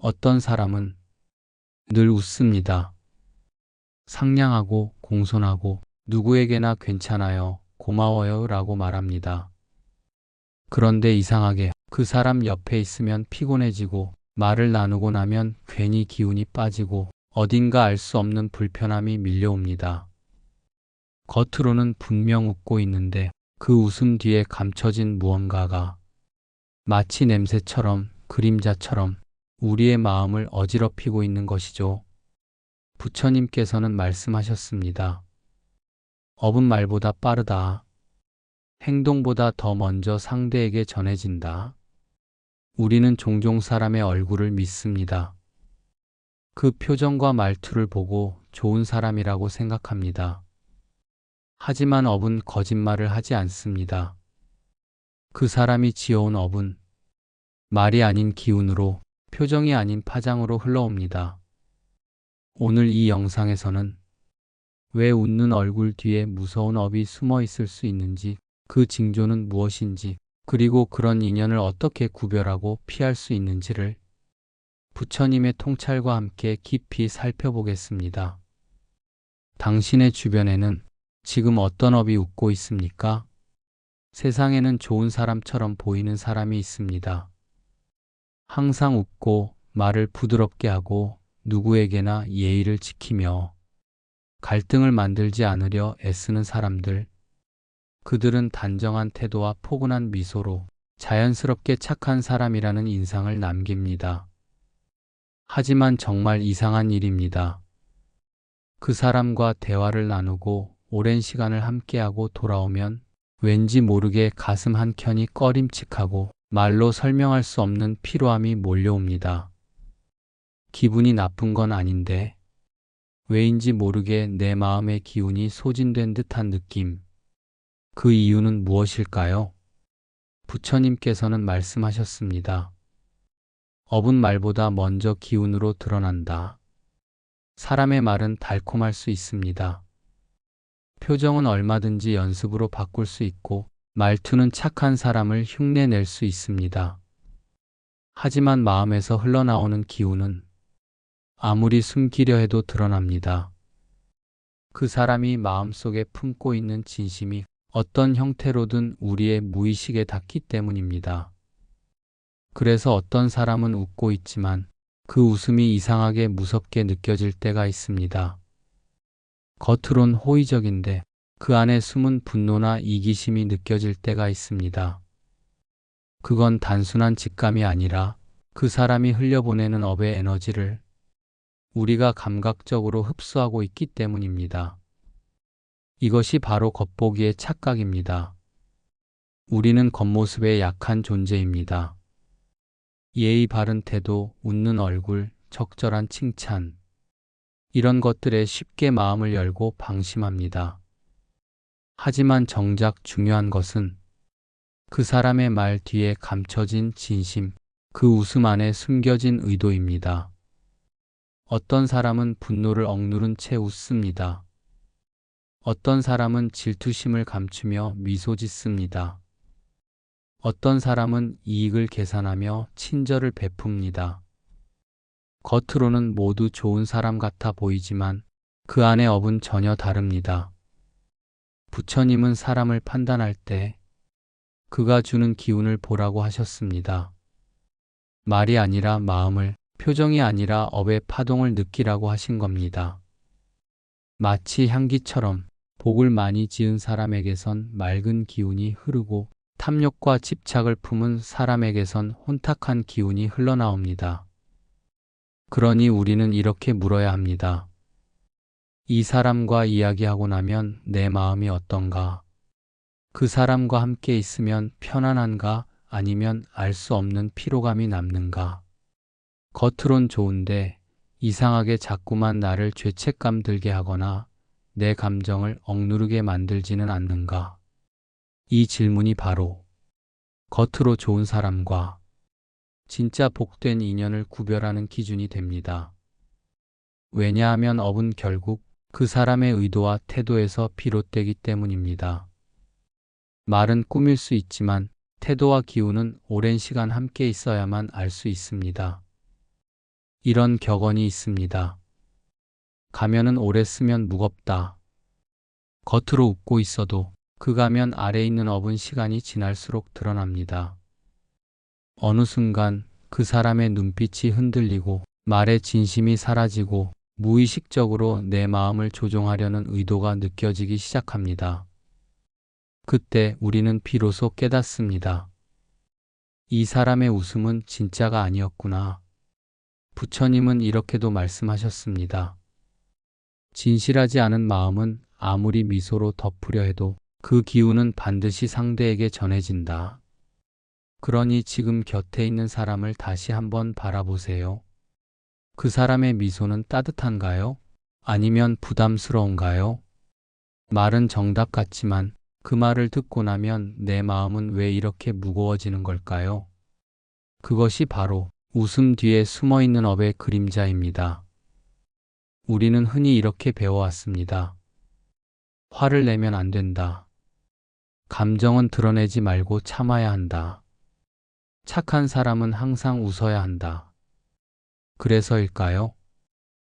어떤 사람은 늘 웃습니다. 상냥하고 공손하고 누구에게나 괜찮아요, 고마워요 라고 말합니다. 그런데 이상하게 그 사람 옆에 있으면 피곤해지고 말을 나누고 나면 괜히 기운이 빠지고 어딘가 알 수 없는 불편함이 밀려옵니다. 겉으로는 분명 웃고 있는데 그 웃음 뒤에 감춰진 무언가가 마치 냄새처럼 그림자처럼 우리의 마음을 어지럽히고 있는 것이죠. 부처님께서는 말씀하셨습니다. 업은 말보다 빠르다. 행동보다 더 먼저 상대에게 전해진다. 우리는 종종 사람의 얼굴을 믿습니다. 그 표정과 말투를 보고 좋은 사람이라고 생각합니다. 하지만 업은 거짓말을 하지 않습니다. 그 사람이 지어온 업은 말이 아닌 기운으로, 표정이 아닌 파장으로 흘러옵니다. 오늘 이 영상에서는 왜 웃는 얼굴 뒤에 무서운 업이 숨어 있을 수 있는지, 그 징조는 무엇인지, 그리고 그런 인연을 어떻게 구별하고 피할 수 있는지를 부처님의 통찰과 함께 깊이 살펴보겠습니다. 당신의 주변에는 지금 어떤 업이 웃고 있습니까? 세상에는 좋은 사람처럼 보이는 사람이 있습니다. 항상 웃고 말을 부드럽게 하고 누구에게나 예의를 지키며 갈등을 만들지 않으려 애쓰는 사람들. 그들은 단정한 태도와 포근한 미소로 자연스럽게 착한 사람이라는 인상을 남깁니다. 하지만 정말 이상한 일입니다. 그 사람과 대화를 나누고 오랜 시간을 함께하고 돌아오면 왠지 모르게 가슴 한켠이 꺼림칙하고 말로 설명할 수 없는 피로함이 몰려옵니다. 기분이 나쁜 건 아닌데 왜인지 모르게 내 마음의 기운이 소진된 듯한 느낌. 그 이유는 무엇일까요? 부처님께서는 말씀하셨습니다. 업은 말보다 먼저 기운으로 드러난다. 사람의 말은 달콤할 수 있습니다. 표정은 얼마든지 연습으로 바꿀 수 있고 말투는 착한 사람을 흉내낼 수 있습니다. 하지만 마음에서 흘러나오는 기운은 아무리 숨기려 해도 드러납니다. 그 사람이 마음속에 품고 있는 진심이 어떤 형태로든 우리의 무의식에 닿기 때문입니다. 그래서 어떤 사람은 웃고 있지만 그 웃음이 이상하게 무섭게 느껴질 때가 있습니다. 겉으론 호의적인데 그 안에 숨은 분노나 이기심이 느껴질 때가 있습니다. 그건 단순한 직감이 아니라 그 사람이 흘려보내는 업의 에너지를 우리가 감각적으로 흡수하고 있기 때문입니다. 이것이 바로 겉보기의 착각입니다. 우리는 겉모습에 약한 존재입니다. 예의 바른 태도, 웃는 얼굴, 적절한 칭찬, 이런 것들에 쉽게 마음을 열고 방심합니다. 하지만 정작 중요한 것은 그 사람의 말 뒤에 감춰진 진심, 그 웃음 안에 숨겨진 의도입니다. 어떤 사람은 분노를 억누른 채 웃습니다. 어떤 사람은 질투심을 감추며 미소 짓습니다. 어떤 사람은 이익을 계산하며 친절을 베풉니다. 겉으로는 모두 좋은 사람 같아 보이지만 그 안의 업은 전혀 다릅니다. 부처님은 사람을 판단할 때 그가 주는 기운을 보라고 하셨습니다. 말이 아니라 마음을, 표정이 아니라 업의 파동을 느끼라고 하신 겁니다. 마치 향기처럼 복을 많이 지은 사람에게선 맑은 기운이 흐르고 탐욕과 집착을 품은 사람에게선 혼탁한 기운이 흘러나옵니다. 그러니 우리는 이렇게 물어야 합니다. 이 사람과 이야기하고 나면 내 마음이 어떤가? 그 사람과 함께 있으면 편안한가? 아니면 알 수 없는 피로감이 남는가? 겉으론 좋은데 이상하게 자꾸만 나를 죄책감 들게 하거나 내 감정을 억누르게 만들지는 않는가? 이 질문이 바로 겉으로 좋은 사람과 진짜 복된 인연을 구별하는 기준이 됩니다. 왜냐하면 업은 결국 그 사람의 의도와 태도에서 비롯되기 때문입니다. 말은 꾸밀 수 있지만 태도와 기운은 오랜 시간 함께 있어야만 알 수 있습니다. 이런 격언이 있습니다. 가면은 오래 쓰면 무겁다. 겉으로 웃고 있어도 그 가면 아래 있는 업은 시간이 지날수록 드러납니다. 어느 순간 그 사람의 눈빛이 흔들리고 말의 진심이 사라지고 무의식적으로 내 마음을 조종하려는 의도가 느껴지기 시작합니다. 그때 우리는 비로소 깨닫습니다. 이 사람의 웃음은 진짜가 아니었구나. 부처님은 이렇게도 말씀하셨습니다. 진실하지 않은 마음은 아무리 미소로 덮으려 해도 그 기운은 반드시 상대에게 전해진다. 그러니 지금 곁에 있는 사람을 다시 한번 바라보세요. 그 사람의 미소는 따뜻한가요? 아니면 부담스러운가요? 말은 정답 같지만 그 말을 듣고 나면 내 마음은 왜 이렇게 무거워지는 걸까요? 그것이 바로 웃음 뒤에 숨어 있는 업의 그림자입니다. 우리는 흔히 이렇게 배워왔습니다. 화를 내면 안 된다. 감정은 드러내지 말고 참아야 한다. 착한 사람은 항상 웃어야 한다. 그래서일까요?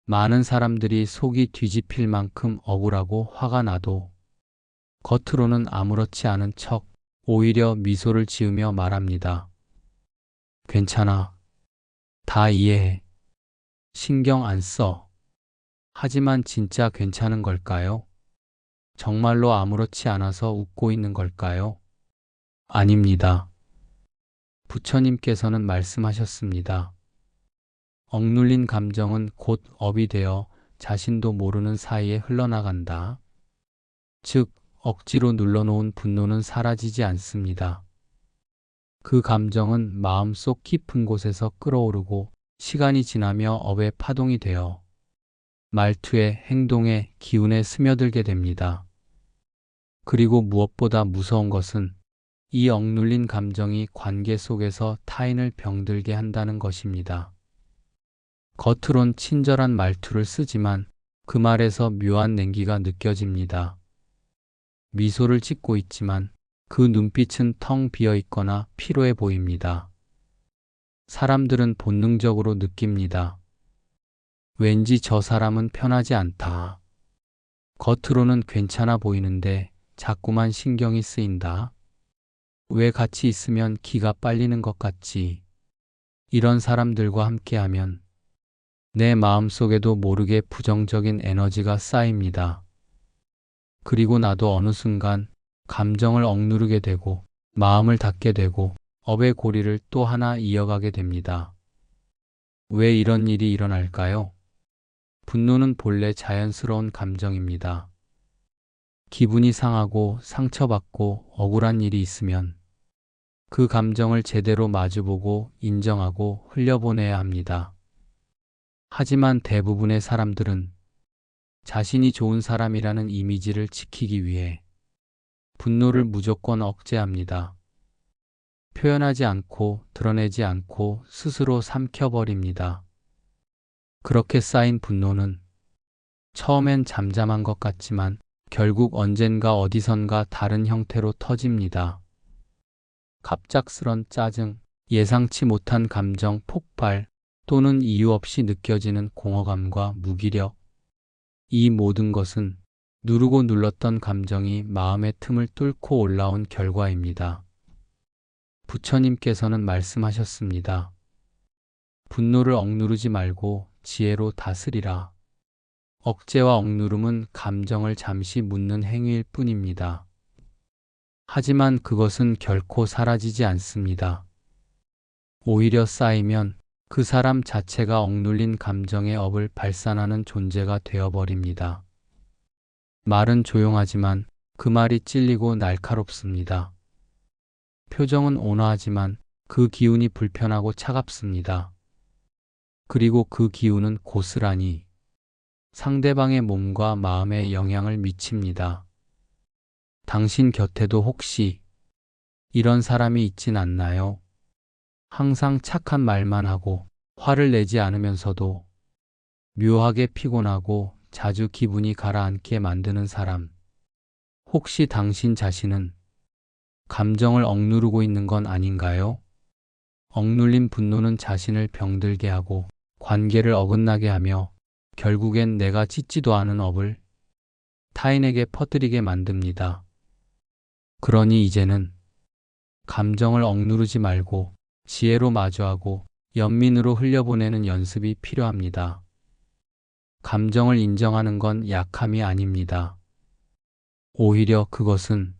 많은 사람들이 속이 뒤집힐 만큼 억울하고 화가 나도 겉으로는 아무렇지 않은 척 오히려 미소를 지으며 말합니다. 괜찮아. 다 이해해. 신경 안 써. 하지만 진짜 괜찮은 걸까요? 정말로 아무렇지 않아서 웃고 있는 걸까요? 아닙니다. 부처님께서는 말씀하셨습니다. 억눌린 감정은 곧 업이 되어 자신도 모르는 사이에 흘러나간다. 즉, 억지로 눌러놓은 분노는 사라지지 않습니다. 그 감정은 마음속 깊은 곳에서 끓어오르고 시간이 지나며 업의 파동이 되어 말투에, 행동에, 기운에 스며들게 됩니다. 그리고 무엇보다 무서운 것은 이 억눌린 감정이 관계 속에서 타인을 병들게 한다는 것입니다. 겉으론 친절한 말투를 쓰지만 그 말에서 묘한 냉기가 느껴집니다. 미소를 짓고 있지만 그 눈빛은 텅 비어 있거나 피로해 보입니다. 사람들은 본능적으로 느낍니다. 왠지 저 사람은 편하지 않다. 겉으로는 괜찮아 보이는데 자꾸만 신경이 쓰인다. 왜 같이 있으면 기가 빨리는 것 같지? 이런 사람들과 함께하면 내 마음속에도 모르게 부정적인 에너지가 쌓입니다. 그리고 나도 어느 순간 감정을 억누르게 되고 마음을 닫게 되고 업의 고리를 또 하나 이어가게 됩니다. 왜 이런 일이 일어날까요? 분노는 본래 자연스러운 감정입니다. 기분이 상하고 상처받고 억울한 일이 있으면 그 감정을 제대로 마주보고 인정하고 흘려보내야 합니다. 하지만 대부분의 사람들은 자신이 좋은 사람이라는 이미지를 지키기 위해 분노를 무조건 억제합니다. 표현하지 않고 드러내지 않고 스스로 삼켜버립니다. 그렇게 쌓인 분노는 처음엔 잠잠한 것 같지만 결국 언젠가 어디선가 다른 형태로 터집니다. 갑작스런 짜증, 예상치 못한 감정 폭발, 또는 이유 없이 느껴지는 공허감과 무기력. 이 모든 것은 누르고 눌렀던 감정이 마음의 틈을 뚫고 올라온 결과입니다. 부처님께서는 말씀하셨습니다. 분노를 억누르지 말고 지혜로 다스리라. 억제와 억누름은 감정을 잠시 묻는 행위일 뿐입니다. 하지만 그것은 결코 사라지지 않습니다. 오히려 쌓이면 그 사람 자체가 억눌린 감정의 업을 발산하는 존재가 되어버립니다. 말은 조용하지만 그 말이 찔리고 날카롭습니다. 표정은 온화하지만 그 기운이 불편하고 차갑습니다. 그리고 그 기운은 고스란히 상대방의 몸과 마음에 영향을 미칩니다. 당신 곁에도 혹시 이런 사람이 있진 않나요? 항상 착한 말만 하고 화를 내지 않으면서도 묘하게 피곤하고 자주 기분이 가라앉게 만드는 사람. 혹시 당신 자신은 감정을 억누르고 있는 건 아닌가요? 억눌린 분노는 자신을 병들게 하고 관계를 어긋나게 하며 결국엔 내가 찢지도 않은 업을 타인에게 퍼뜨리게 만듭니다. 그러니 이제는 감정을 억누르지 말고 지혜로 마주하고 연민으로 흘려보내는 연습이 필요합니다. 감정을 인정하는 건 약함이 아닙니다. 오히려 그것은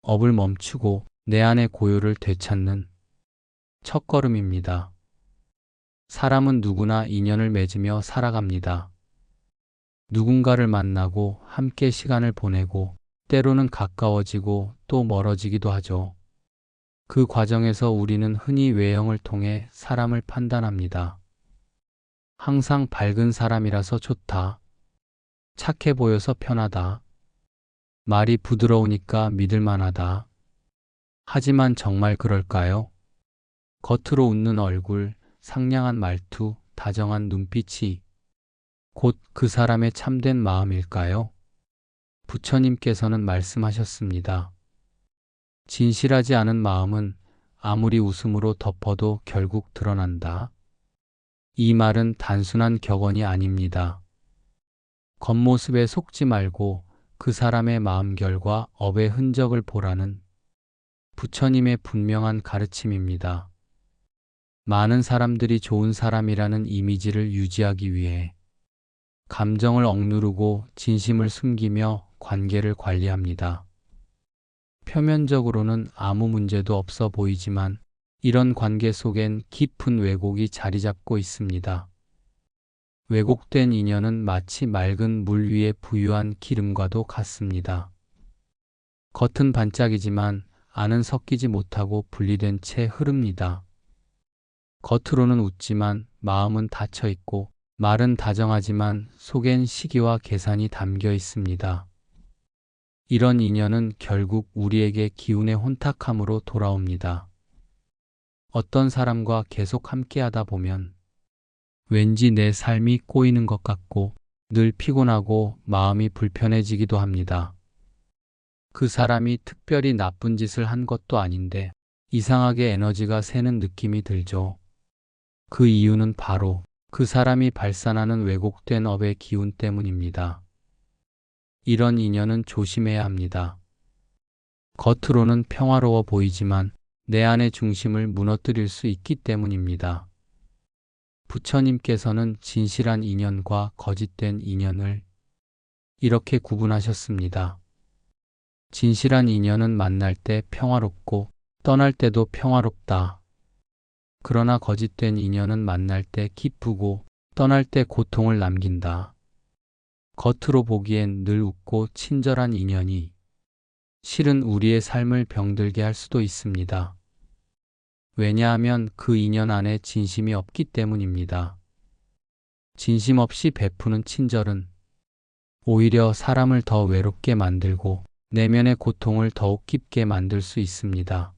업을 멈추고 내 안의 고요를 되찾는 첫걸음입니다. 사람은 누구나 인연을 맺으며 살아갑니다. 누군가를 만나고 함께 시간을 보내고 때로는 가까워지고 또 멀어지기도 하죠. 그 과정에서 우리는 흔히 외형을 통해 사람을 판단합니다. 항상 밝은 사람이라서 좋다. 착해 보여서 편하다. 말이 부드러우니까 믿을 만하다. 하지만 정말 그럴까요? 겉으로 웃는 얼굴, 상냥한 말투, 다정한 눈빛이 곧 그 사람의 참된 마음일까요? 부처님께서는 말씀하셨습니다. 진실하지 않은 마음은 아무리 웃음으로 덮어도 결국 드러난다. 이 말은 단순한 격언이 아닙니다. 겉모습에 속지 말고 그 사람의 마음결과 업의 흔적을 보라는 부처님의 분명한 가르침입니다. 많은 사람들이 좋은 사람이라는 이미지를 유지하기 위해 감정을 억누르고 진심을 숨기며 관계를 관리합니다. 표면적으로는 아무 문제도 없어 보이지만 이런 관계 속엔 깊은 왜곡이 자리 잡고 있습니다. 왜곡된 인연은 마치 맑은 물 위에 부유한 기름과도 같습니다. 겉은 반짝이지만 안은 섞이지 못하고 분리된 채 흐릅니다. 겉으로는 웃지만 마음은 닫혀 있고 말은 다정하지만 속엔 시기와 계산이 담겨 있습니다. 이런 인연은 결국 우리에게 기운의 혼탁함으로 돌아옵니다. 어떤 사람과 계속 함께하다 보면 왠지 내 삶이 꼬이는 것 같고 늘 피곤하고 마음이 불편해지기도 합니다. 그 사람이 특별히 나쁜 짓을 한 것도 아닌데 이상하게 에너지가 새는 느낌이 들죠. 그 이유는 바로 그 사람이 발산하는 왜곡된 업의 기운 때문입니다. 이런 인연은 조심해야 합니다. 겉으로는 평화로워 보이지만 내 안의 중심을 무너뜨릴 수 있기 때문입니다. 부처님께서는 진실한 인연과 거짓된 인연을 이렇게 구분하셨습니다. 진실한 인연은 만날 때 평화롭고 떠날 때도 평화롭다. 그러나 거짓된 인연은 만날 때 기쁘고 떠날 때 고통을 남긴다. 겉으로 보기엔 늘 웃고 친절한 인연이 실은 우리의 삶을 병들게 할 수도 있습니다. 왜냐하면 그 인연 안에 진심이 없기 때문입니다. 진심 없이 베푸는 친절은 오히려 사람을 더 외롭게 만들고 내면의 고통을 더욱 깊게 만들 수 있습니다.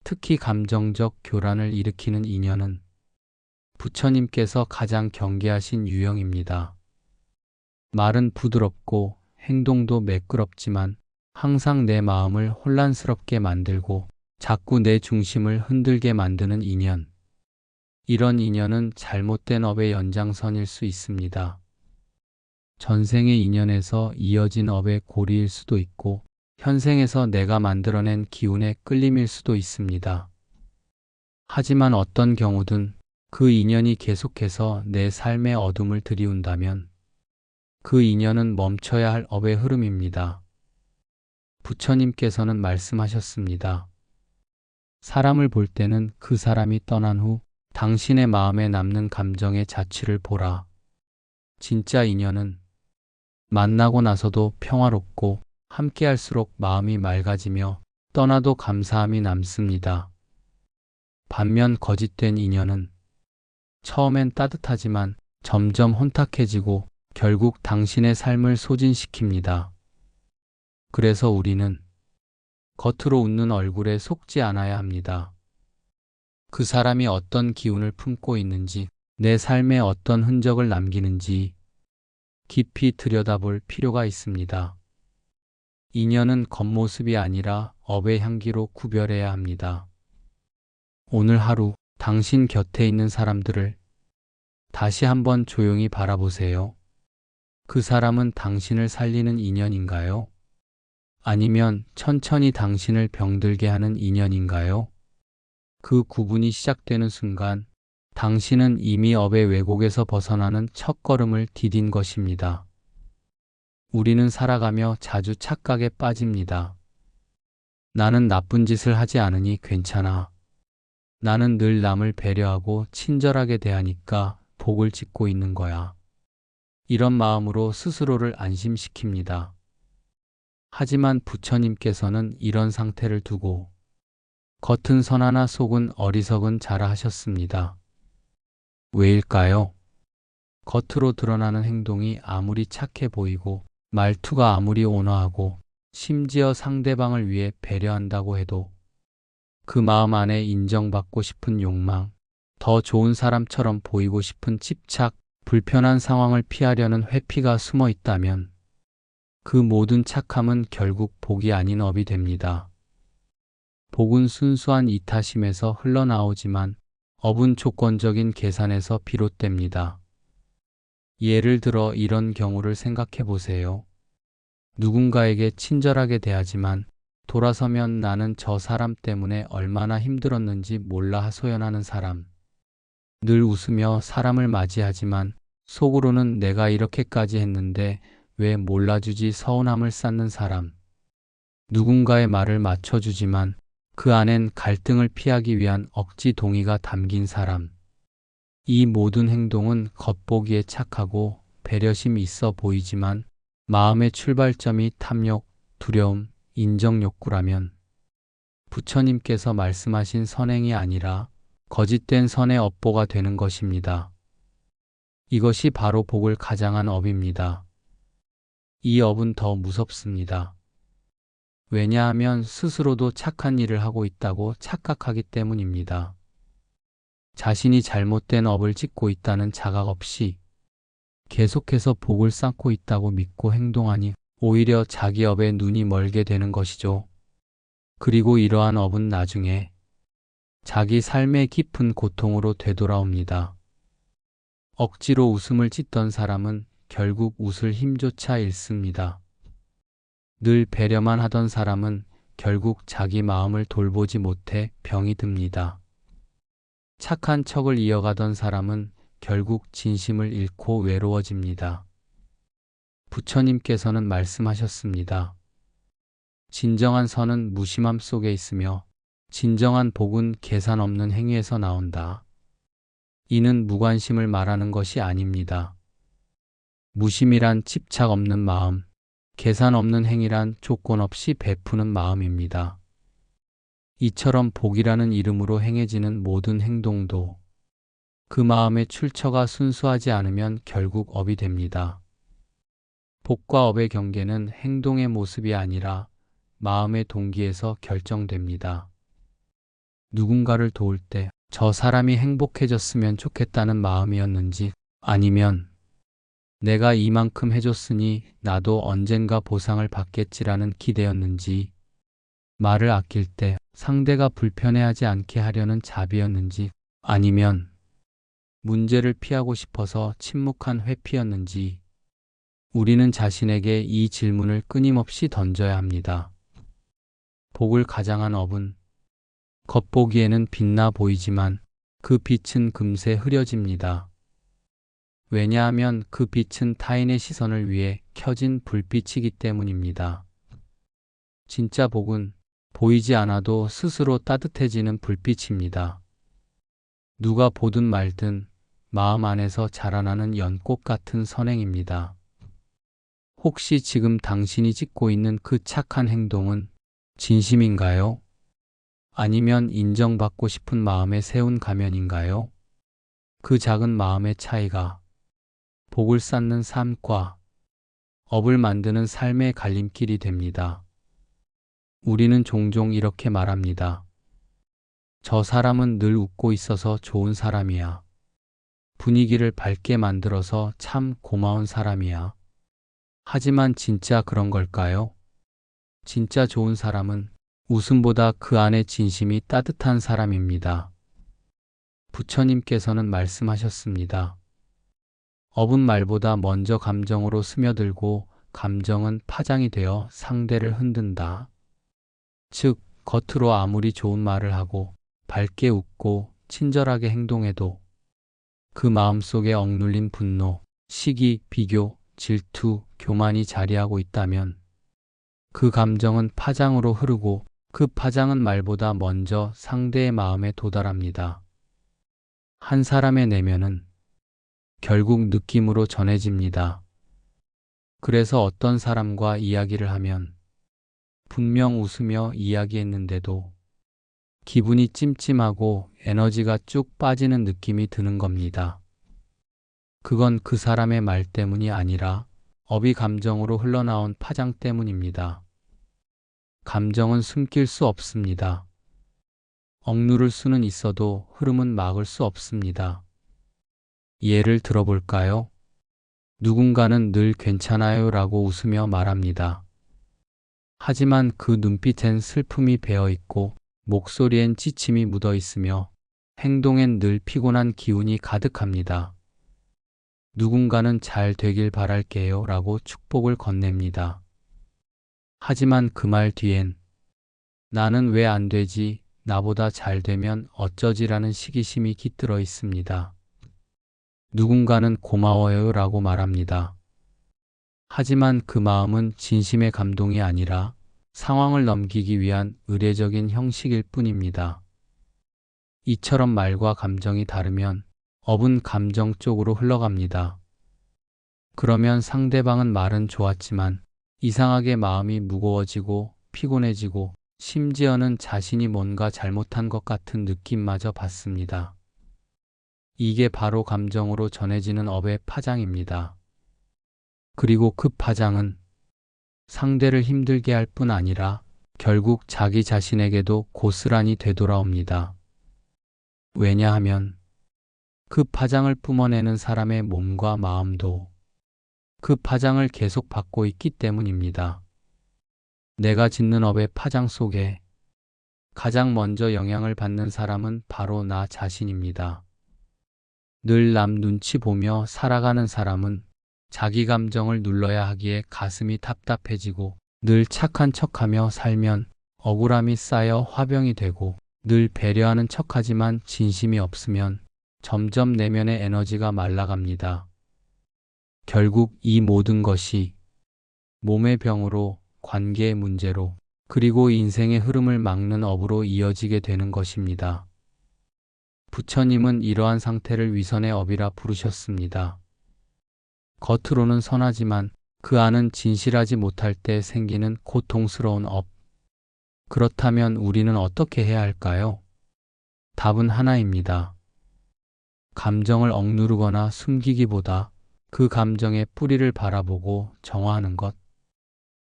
특히 감정적 교란을 일으키는 인연은 부처님께서 가장 경계하신 유형입니다. 말은 부드럽고 행동도 매끄럽지만 항상 내 마음을 혼란스럽게 만들고 자꾸 내 중심을 흔들게 만드는 인연. 이런 인연은 잘못된 업의 연장선일 수 있습니다. 전생의 인연에서 이어진 업의 고리일 수도 있고 현생에서 내가 만들어낸 기운의 끌림일 수도 있습니다. 하지만 어떤 경우든 그 인연이 계속해서 내 삶의 어둠을 들이운다면 그 인연은 멈춰야 할 업의 흐름입니다. 부처님께서는 말씀하셨습니다. 사람을 볼 때는 그 사람이 떠난 후 당신의 마음에 남는 감정의 자취를 보라. 진짜 인연은 만나고 나서도 평화롭고 함께할수록 마음이 맑아지며 떠나도 감사함이 남습니다. 반면 거짓된 인연은 처음엔 따뜻하지만 점점 혼탁해지고 결국 당신의 삶을 소진시킵니다. 그래서 우리는 겉으로 웃는 얼굴에 속지 않아야 합니다. 그 사람이 어떤 기운을 품고 있는지, 내 삶에 어떤 흔적을 남기는지 깊이 들여다볼 필요가 있습니다. 인연은 겉모습이 아니라 업의 향기로 구별해야 합니다. 오늘 하루 당신 곁에 있는 사람들을 다시 한번 조용히 바라보세요. 그 사람은 당신을 살리는 인연인가요? 아니면 천천히 당신을 병들게 하는 인연인가요? 그 구분이 시작되는 순간 당신은 이미 업의 왜곡에서 벗어나는 첫걸음을 디딘 것입니다. 우리는 살아가며 자주 착각에 빠집니다. 나는 나쁜 짓을 하지 않으니 괜찮아. 나는 늘 남을 배려하고 친절하게 대하니까 복을 짓고 있는 거야. 이런 마음으로 스스로를 안심시킵니다. 하지만 부처님께서는 이런 상태를 두고 겉은 선하나 속은 어리석은 자라 하셨습니다. 왜일까요? 겉으로 드러나는 행동이 아무리 착해 보이고 말투가 아무리 온화하고 심지어 상대방을 위해 배려한다고 해도 그 마음 안에 인정받고 싶은 욕망, 더 좋은 사람처럼 보이고 싶은 집착, 불편한 상황을 피하려는 회피가 숨어 있다면 그 모든 착함은 결국 복이 아닌 업이 됩니다. 복은 순수한 이타심에서 흘러나오지만 업은 조건적인 계산에서 비롯됩니다. 예를 들어 이런 경우를 생각해 보세요. 누군가에게 친절하게 대하지만 돌아서면 나는 저 사람 때문에 얼마나 힘들었는지 몰라 하소연하는 사람. 늘 웃으며 사람을 맞이하지만 속으로는 내가 이렇게까지 했는데 왜 몰라주지 서운함을 쌓는 사람. 누군가의 말을 맞춰주지만 그 안엔 갈등을 피하기 위한 억지 동의가 담긴 사람. 이 모든 행동은 겉보기에 착하고 배려심이 있어 보이지만 마음의 출발점이 탐욕, 두려움, 인정욕구라면 부처님께서 말씀하신 선행이 아니라 거짓된 선의 업보가 되는 것입니다. 이것이 바로 복을 가장한 업입니다. 이 업은 더 무섭습니다. 왜냐하면 스스로도 착한 일을 하고 있다고 착각하기 때문입니다. 자신이 잘못된 업을 짓고 있다는 자각 없이 계속해서 복을 쌓고 있다고 믿고 행동하니 오히려 자기 업에 눈이 멀게 되는 것이죠. 그리고 이러한 업은 나중에 자기 삶의 깊은 고통으로 되돌아옵니다. 억지로 웃음을 짓던 사람은 결국 웃을 힘조차 잃습니다. 늘 배려만 하던 사람은 결국 자기 마음을 돌보지 못해 병이 듭니다. 착한 척을 이어가던 사람은 결국 진심을 잃고 외로워집니다. 부처님께서는 말씀하셨습니다. 진정한 선은 무심함 속에 있으며 진정한 복은 계산 없는 행위에서 나온다. 이는 무관심을 말하는 것이 아닙니다. 무심이란 집착 없는 마음, 계산 없는 행위란 조건 없이 베푸는 마음입니다. 이처럼 복이라는 이름으로 행해지는 모든 행동도 그 마음의 출처가 순수하지 않으면 결국 업이 됩니다. 복과 업의 경계는 행동의 모습이 아니라 마음의 동기에서 결정됩니다. 누군가를 도울 때 저 사람이 행복해졌으면 좋겠다는 마음이었는지 아니면 내가 이만큼 해줬으니 나도 언젠가 보상을 받겠지라는 기대였는지 말을 아낄 때 상대가 불편해하지 않게 하려는 자비였는지 아니면 문제를 피하고 싶어서 침묵한 회피였는지 우리는 자신에게 이 질문을 끊임없이 던져야 합니다. 복을 가장한 업은 겉보기에는 빛나 보이지만 그 빛은 금세 흐려집니다. 왜냐하면 그 빛은 타인의 시선을 위해 켜진 불빛이기 때문입니다. 진짜 복은 보이지 않아도 스스로 따뜻해지는 불빛입니다. 누가 보든 말든 마음 안에서 자라나는 연꽃 같은 선행입니다. 혹시 지금 당신이 짓고 있는 그 착한 행동은 진심인가요? 아니면 인정받고 싶은 마음에 세운 가면인가요? 그 작은 마음의 차이가 복을 쌓는 삶과 업을 만드는 삶의 갈림길이 됩니다. 우리는 종종 이렇게 말합니다. 저 사람은 늘 웃고 있어서 좋은 사람이야. 분위기를 밝게 만들어서 참 고마운 사람이야. 하지만 진짜 그런 걸까요? 진짜 좋은 사람은 웃음보다 그 안의 진심이 따뜻한 사람입니다. 부처님께서는 말씀하셨습니다. 업은 말보다 먼저 감정으로 스며들고 감정은 파장이 되어 상대를 흔든다. 즉, 겉으로 아무리 좋은 말을 하고 밝게 웃고 친절하게 행동해도 그 마음속에 억눌린 분노, 시기, 비교, 질투, 교만이 자리하고 있다면 그 감정은 파장으로 흐르고 그 파장은 말보다 먼저 상대의 마음에 도달합니다. 한 사람의 내면은 결국 느낌으로 전해집니다. 그래서 어떤 사람과 이야기를 하면 분명 웃으며 이야기했는데도 기분이 찜찜하고 에너지가 쭉 빠지는 느낌이 드는 겁니다. 그건 그 사람의 말 때문이 아니라 업이 감정으로 흘러나온 파장 때문입니다. 감정은 숨길 수 없습니다. 억누를 수는 있어도 흐름은 막을 수 없습니다. 예를 들어볼까요? 누군가는 늘 괜찮아요 라고 웃으며 말합니다. 하지만 그 눈빛엔 슬픔이 배어 있고 목소리엔 지침이 묻어 있으며 행동엔 늘 피곤한 기운이 가득합니다. 누군가는 잘 되길 바랄게요 라고 축복을 건넵니다. 하지만 그 말 뒤엔 나는 왜 안 되지? 나보다 잘 되면 어쩌지라는 시기심이 깃들어 있습니다. 누군가는 고마워요 라고 말합니다. 하지만 그 마음은 진심의 감동이 아니라 상황을 넘기기 위한 의례적인 형식일 뿐입니다. 이처럼 말과 감정이 다르면 업은 감정 쪽으로 흘러갑니다. 그러면 상대방은 말은 좋았지만 이상하게 마음이 무거워지고 피곤해지고 심지어는 자신이 뭔가 잘못한 것 같은 느낌마저 받습니다. 이게 바로 감정으로 전해지는 업의 파장입니다. 그리고 그 파장은 상대를 힘들게 할 뿐 아니라 결국 자기 자신에게도 고스란히 되돌아옵니다. 왜냐하면 그 파장을 뿜어내는 사람의 몸과 마음도 그 파장을 계속 받고 있기 때문입니다. 내가 짓는 업의 파장 속에 가장 먼저 영향을 받는 사람은 바로 나 자신입니다. 늘 남 눈치 보며 살아가는 사람은 자기 감정을 눌러야 하기에 가슴이 답답해지고 늘 착한 척하며 살면 억울함이 쌓여 화병이 되고 늘 배려하는 척하지만 진심이 없으면 점점 내면의 에너지가 말라갑니다. 결국 이 모든 것이 몸의 병으로, 관계의 문제로, 그리고 인생의 흐름을 막는 업으로 이어지게 되는 것입니다. 부처님은 이러한 상태를 위선의 업이라 부르셨습니다. 겉으로는 선하지만 그 안은 진실하지 못할 때 생기는 고통스러운 업. 그렇다면 우리는 어떻게 해야 할까요? 답은 하나입니다. 감정을 억누르거나 숨기기보다 그 감정의 뿌리를 바라보고 정화하는 것.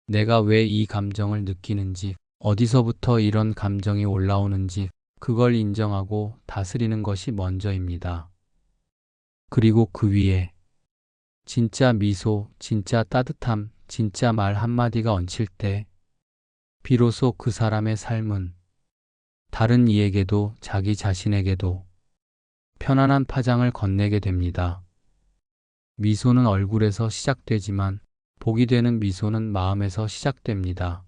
내가 왜 이 감정을 느끼는지, 어디서부터 이런 감정이 올라오는지 그걸 인정하고 다스리는 것이 먼저입니다. 그리고 그 위에 진짜 미소, 진짜 따뜻함, 진짜 말 한마디가 얹힐 때 비로소 그 사람의 삶은 다른 이에게도 자기 자신에게도 편안한 파장을 건네게 됩니다. 미소는 얼굴에서 시작되지만 복이 되는 미소는 마음에서 시작됩니다.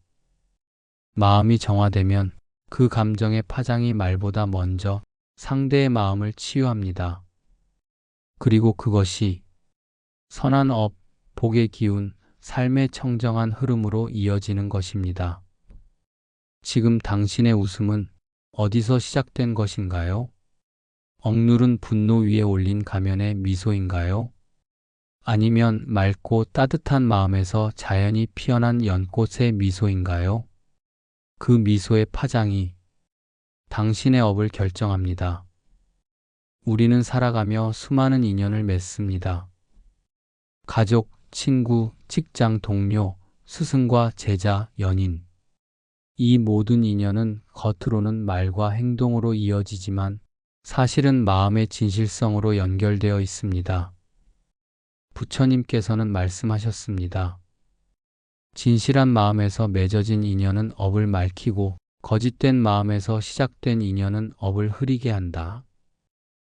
마음이 정화되면 그 감정의 파장이 말보다 먼저 상대의 마음을 치유합니다. 그리고 그것이 선한 업, 복의 기운, 삶의 청정한 흐름으로 이어지는 것입니다. 지금 당신의 웃음은 어디서 시작된 것인가요? 억누른 분노 위에 올린 가면의 미소인가요? 아니면 맑고 따뜻한 마음에서 자연히 피어난 연꽃의 미소인가요? 그 미소의 파장이 당신의 업을 결정합니다. 우리는 살아가며 수많은 인연을 맺습니다. 가족, 친구, 직장 동료, 스승과 제자, 연인. 이 모든 인연은 겉으로는 말과 행동으로 이어지지만 사실은 마음의 진실성으로 연결되어 있습니다. 부처님께서는 말씀하셨습니다. 진실한 마음에서 맺어진 인연은 업을 맑히고 거짓된 마음에서 시작된 인연은 업을 흐리게 한다.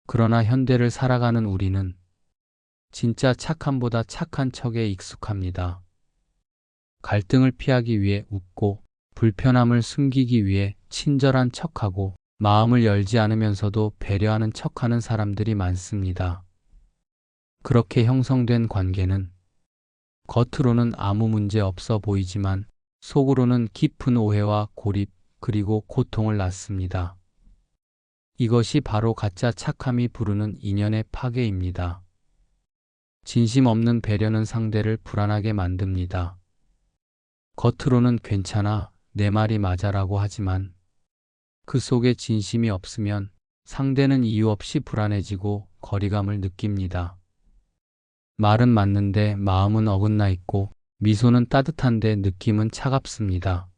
그러나 현대를 살아가는 우리는 진짜 착함보다 착한 척에 익숙합니다. 갈등을 피하기 위해 웃고 불편함을 숨기기 위해 친절한 척하고 마음을 열지 않으면서도 배려하는 척하는 사람들이 많습니다. 그렇게 형성된 관계는 겉으로는 아무 문제 없어 보이지만 속으로는 깊은 오해와 고립 그리고 고통을 낳습니다. 이것이 바로 가짜 착함이 부르는 인연의 파괴입니다. 진심 없는 배려는 상대를 불안하게 만듭니다. 겉으로는 괜찮아, 내 말이 맞아라고 하지만 그 속에 진심이 없으면 상대는 이유 없이 불안해지고 거리감을 느낍니다. 말은 맞는데 마음은 어긋나 있고 미소는 따뜻한데 느낌은 차갑습니다.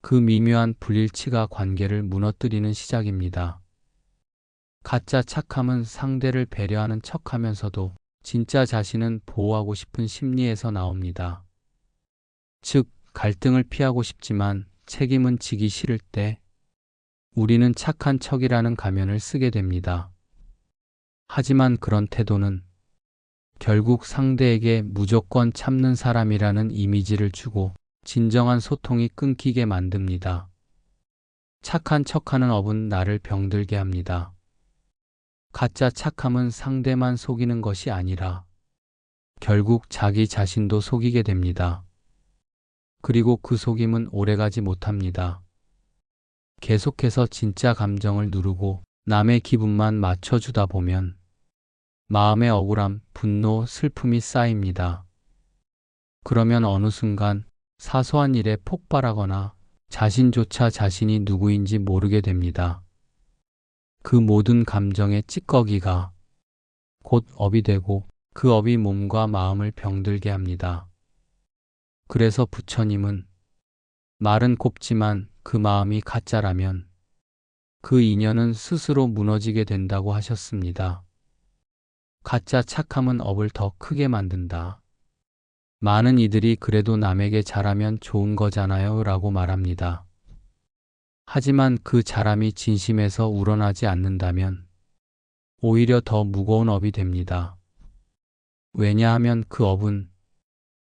그 미묘한 불일치가 관계를 무너뜨리는 시작입니다. 가짜 착함은 상대를 배려하는 척하면서도 진짜 자신은 보호하고 싶은 심리에서 나옵니다. 즉, 갈등을 피하고 싶지만 책임은 지기 싫을 때 우리는 착한 척이라는 가면을 쓰게 됩니다. 하지만 그런 태도는 결국 상대에게 무조건 참는 사람이라는 이미지를 주고 진정한 소통이 끊기게 만듭니다. 착한 척하는 업은 나를 병들게 합니다. 가짜 착함은 상대만 속이는 것이 아니라 결국 자기 자신도 속이게 됩니다. 그리고 그 속임은 오래가지 못합니다. 계속해서 진짜 감정을 누르고 남의 기분만 맞춰주다 보면 마음의 억울함, 분노, 슬픔이 쌓입니다. 그러면 어느 순간 사소한 일에 폭발하거나 자신조차 자신이 누구인지 모르게 됩니다. 그 모든 감정의 찌꺼기가 곧 업이 되고 그 업이 몸과 마음을 병들게 합니다. 그래서 부처님은 말은 곱지만 그 마음이 가짜라면 그 인연은 스스로 무너지게 된다고 하셨습니다. 가짜 착함은 업을 더 크게 만든다. 많은 이들이 그래도 남에게 잘하면 좋은 거잖아요 라고 말합니다. 하지만 그 잘함이 진심에서 우러나지 않는다면 오히려 더 무거운 업이 됩니다. 왜냐하면 그 업은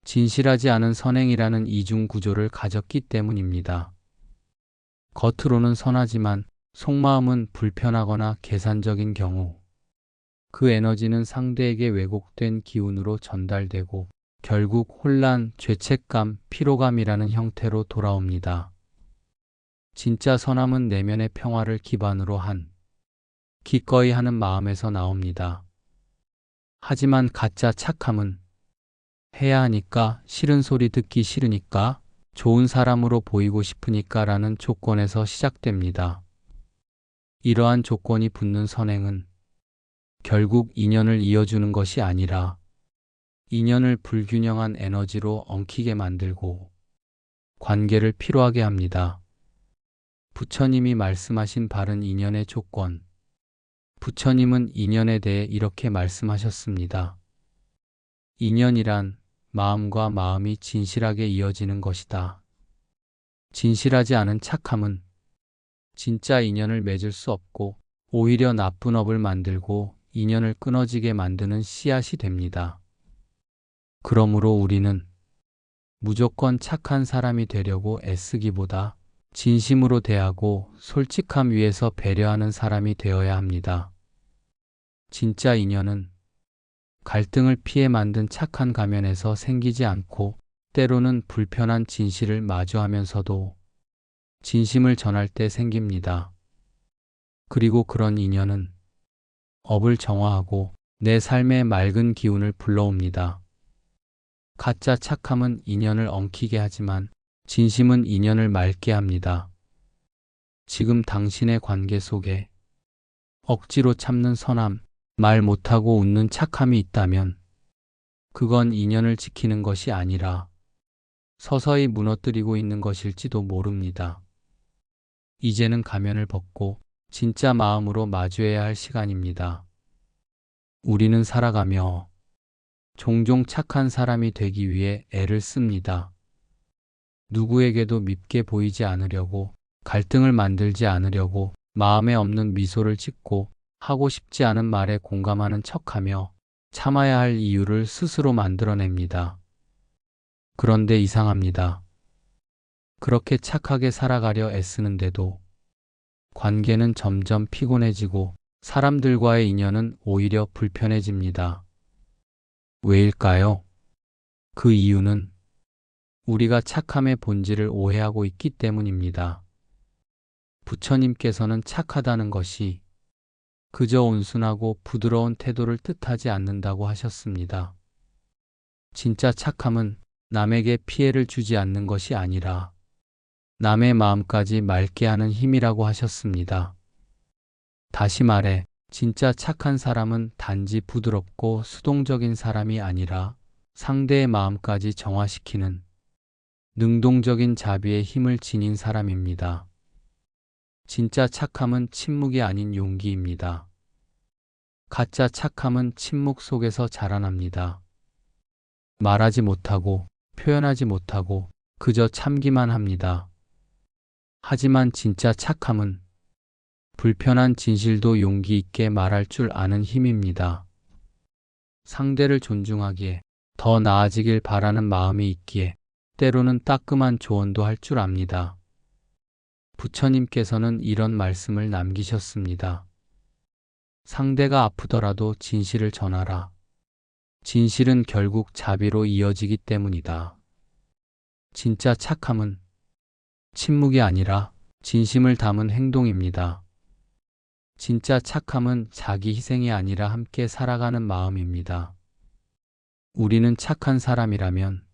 진실하지 않은 선행이라는 이중 구조를 가졌기 때문입니다. 겉으로는 선하지만 속마음은 불편하거나 계산적인 경우 그 에너지는 상대에게 왜곡된 기운으로 전달되고 결국 혼란, 죄책감, 피로감이라는 형태로 돌아옵니다. 진짜 선함은 내면의 평화를 기반으로 한 기꺼이 하는 마음에서 나옵니다. 하지만 가짜 착함은 해야 하니까, 싫은 소리 듣기 싫으니까, 좋은 사람으로 보이고 싶으니까 라는 조건에서 시작됩니다. 이러한 조건이 붙는 선행은 결국 인연을 이어주는 것이 아니라 인연을 불균형한 에너지로 엉키게 만들고 관계를 피로하게 합니다. 부처님이 말씀하신 바른 인연의 조건. 부처님은 인연에 대해 이렇게 말씀하셨습니다. 인연이란 마음과 마음이 진실하게 이어지는 것이다. 진실하지 않은 착함은 진짜 인연을 맺을 수 없고 오히려 나쁜 업을 만들고 인연을 끊어지게 만드는 씨앗이 됩니다. 그러므로 우리는 무조건 착한 사람이 되려고 애쓰기보다 진심으로 대하고 솔직함 위에서 배려하는 사람이 되어야 합니다. 진짜 인연은 갈등을 피해 만든 착한 가면에서 생기지 않고 때로는 불편한 진실을 마주하면서도 진심을 전할 때 생깁니다. 그리고 그런 인연은 업을 정화하고 내 삶의 맑은 기운을 불러옵니다. 가짜 착함은 인연을 엉키게 하지만 진심은 인연을 맑게 합니다. 지금 당신의 관계 속에 억지로 참는 선함, 말 못하고 웃는 착함이 있다면 그건 인연을 지키는 것이 아니라 서서히 무너뜨리고 있는 것일지도 모릅니다. 이제는 가면을 벗고 진짜 마음으로 마주해야 할 시간입니다. 우리는 살아가며 종종 착한 사람이 되기 위해 애를 씁니다. 누구에게도 밉게 보이지 않으려고, 갈등을 만들지 않으려고 마음에 없는 미소를 짓고 하고 싶지 않은 말에 공감하는 척하며 참아야 할 이유를 스스로 만들어냅니다. 그런데 이상합니다. 그렇게 착하게 살아가려 애쓰는데도 관계는 점점 피곤해지고 사람들과의 인연은 오히려 불편해집니다. 왜일까요? 그 이유는 우리가 착함의 본질을 오해하고 있기 때문입니다. 부처님께서는 착하다는 것이 그저 온순하고 부드러운 태도를 뜻하지 않는다고 하셨습니다. 진짜 착함은 남에게 피해를 주지 않는 것이 아니라 남의 마음까지 맑게 하는 힘이라고 하셨습니다. 다시 말해, 진짜 착한 사람은 단지 부드럽고 수동적인 사람이 아니라 상대의 마음까지 정화시키는 능동적인 자비의 힘을 지닌 사람입니다. 진짜 착함은 침묵이 아닌 용기입니다. 가짜 착함은 침묵 속에서 자라납니다. 말하지 못하고 표현하지 못하고 그저 참기만 합니다. 하지만 진짜 착함은 불편한 진실도 용기 있게 말할 줄 아는 힘입니다. 상대를 존중하기에, 더 나아지길 바라는 마음이 있기에 때로는 따끔한 조언도 할 줄 압니다. 부처님께서는 이런 말씀을 남기셨습니다. 상대가 아프더라도 진실을 전하라. 진실은 결국 자비로 이어지기 때문이다. 진짜 착함은 침묵이 아니라 진심을 담은 행동입니다. 진짜 착함은 자기 희생이 아니라 함께 살아가는 마음입니다. 우리는 착한 사람이라면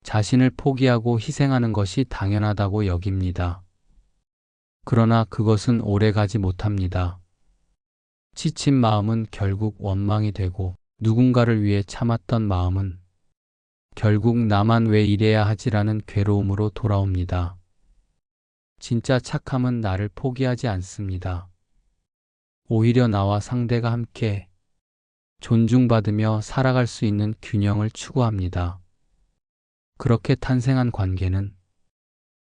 자신을 포기하고 희생하는 것이 당연하다고 여깁니다. 그러나 그것은 오래 가지 못합니다. 지친 마음은 결국 원망이 되고 누군가를 위해 참았던 마음은 결국 나만 왜 이래야 하지라는 괴로움으로 돌아옵니다. 진짜 착함은 나를 포기하지 않습니다. 오히려 나와 상대가 함께 존중받으며 살아갈 수 있는 균형을 추구합니다. 그렇게 탄생한 관계는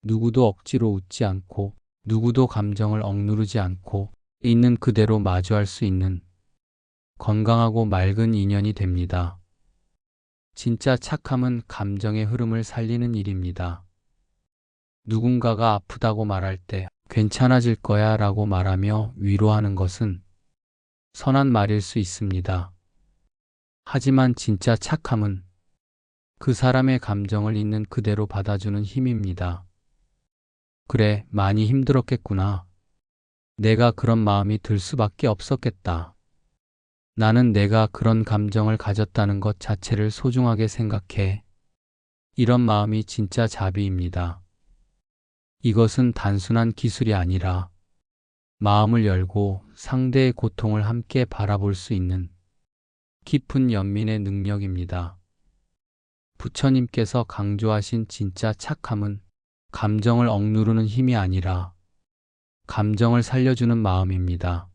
누구도 억지로 웃지 않고 누구도 감정을 억누르지 않고 있는 그대로 마주할 수 있는 건강하고 맑은 인연이 됩니다. 진짜 착함은 감정의 흐름을 살리는 일입니다. 누군가가 아프다고 말할 때 괜찮아질 거야 라고 말하며 위로하는 것은 선한 말일 수 있습니다. 하지만 진짜 착함은 그 사람의 감정을 있는 그대로 받아주는 힘입니다. 그래, 많이 힘들었겠구나. 내가 그런 마음이 들 수밖에 없었겠다. 나는 내가 그런 감정을 가졌다는 것 자체를 소중하게 생각해. 이런 마음이 진짜 자비입니다. 이것은 단순한 기술이 아니라 마음을 열고 상대의 고통을 함께 바라볼 수 있는 깊은 연민의 능력입니다. 부처님께서 강조하신 진짜 착함은 감정을 억누르는 힘이 아니라 감정을 살려주는 마음입니다.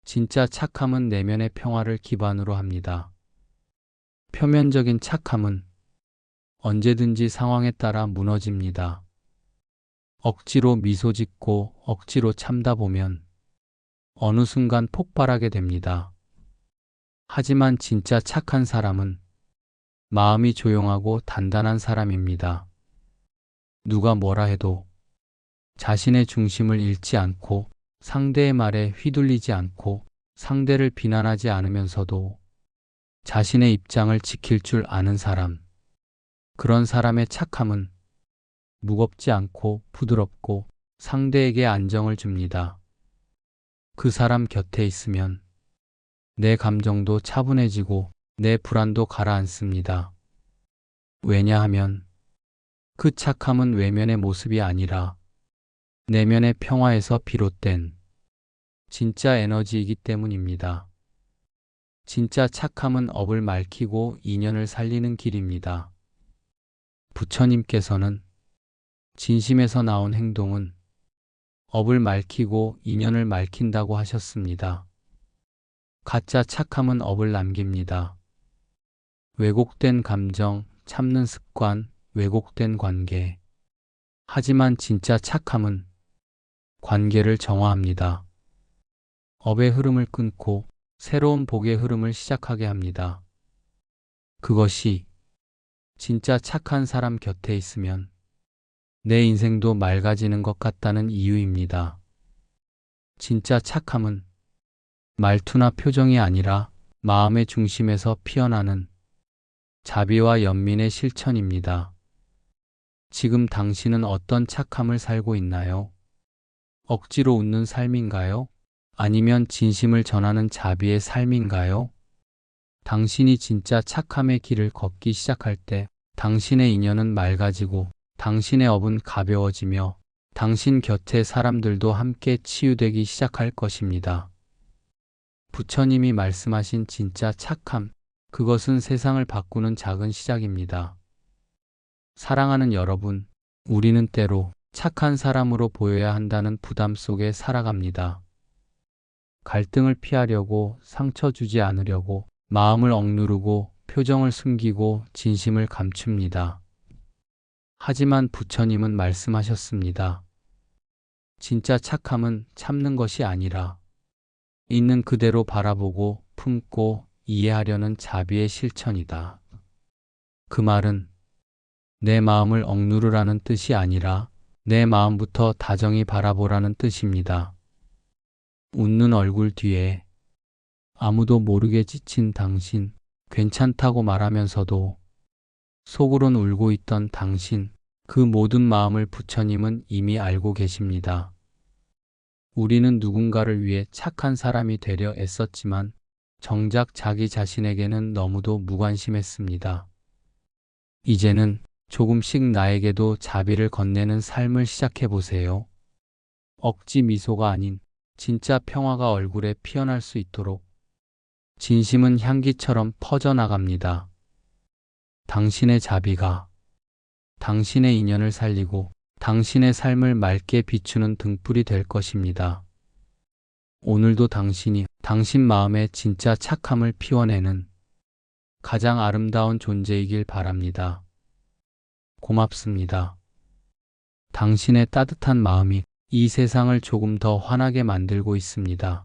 진짜 착함은 내면의 평화를 기반으로 합니다. 표면적인 착함은 언제든지 상황에 따라 무너집니다. 억지로 미소 짓고 억지로 참다 보면 어느 순간 폭발하게 됩니다. 하지만 진짜 착한 사람은 마음이 조용하고 단단한 사람입니다. 누가 뭐라 해도 자신의 중심을 잃지 않고 상대의 말에 휘둘리지 않고 상대를 비난하지 않으면서도 자신의 입장을 지킬 줄 아는 사람. 그런 사람의 착함은 무겁지 않고 부드럽고 상대에게 안정을 줍니다. 그 사람 곁에 있으면 내 감정도 차분해지고 내 불안도 가라앉습니다. 왜냐하면 그 착함은 외면의 모습이 아니라 내면의 평화에서 비롯된 진짜 에너지이기 때문입니다. 진짜 착함은 업을 맑히고 인연을 살리는 길입니다. 부처님께서는 진심에서 나온 행동은 업을 맑히고 인연을 맑힌다고 하셨습니다. 가짜 착함은 업을 남깁니다. 왜곡된 감정, 참는 습관, 왜곡된 관계. 하지만 진짜 착함은 관계를 정화합니다. 업의 흐름을 끊고 새로운 복의 흐름을 시작하게 합니다. 그것이 진짜 착한 사람 곁에 있으면 내 인생도 맑아지는 것 같다는 이유입니다. 진짜 착함은 말투나 표정이 아니라 마음의 중심에서 피어나는 자비와 연민의 실천입니다. 지금 당신은 어떤 착함을 살고 있나요? 억지로 웃는 삶인가요? 아니면 진심을 전하는 자비의 삶인가요? 당신이 진짜 착함의 길을 걷기 시작할 때 당신의 인연은 맑아지고 당신의 업은 가벼워지며 당신 곁의 사람들도 함께 치유되기 시작할 것입니다. 부처님이 말씀하신 진짜 착함, 그것은 세상을 바꾸는 작은 시작입니다. 사랑하는 여러분, 우리는 때로 착한 사람으로 보여야 한다는 부담 속에 살아갑니다. 갈등을 피하려고, 상처 주지 않으려고, 마음을 억누르고, 표정을 숨기고, 진심을 감춥니다. 하지만 부처님은 말씀하셨습니다. 진짜 착함은 참는 것이 아니라 있는 그대로 바라보고 품고 이해하려는 자비의 실천이다. 그 말은 내 마음을 억누르라는 뜻이 아니라 내 마음부터 다정히 바라보라는 뜻입니다. 웃는 얼굴 뒤에 아무도 모르게 지친 당신, 괜찮다고 말하면서도 속으론 울고 있던 당신, 그 모든 마음을 부처님은 이미 알고 계십니다. 우리는 누군가를 위해 착한 사람이 되려 애썼지만 정작 자기 자신에게는 너무도 무관심했습니다. 이제는 조금씩 나에게도 자비를 건네는 삶을 시작해 보세요. 억지 미소가 아닌 진짜 평화가 얼굴에 피어날 수 있도록 진심은 향기처럼 퍼져나갑니다. 당신의 자비가 당신의 인연을 살리고 당신의 삶을 맑게 비추는 등불이 될 것입니다. 오늘도 당신이 당신 마음에 진짜 착함을 피워내는 가장 아름다운 존재이길 바랍니다. 고맙습니다. 당신의 따뜻한 마음이 이 세상을 조금 더 환하게 만들고 있습니다.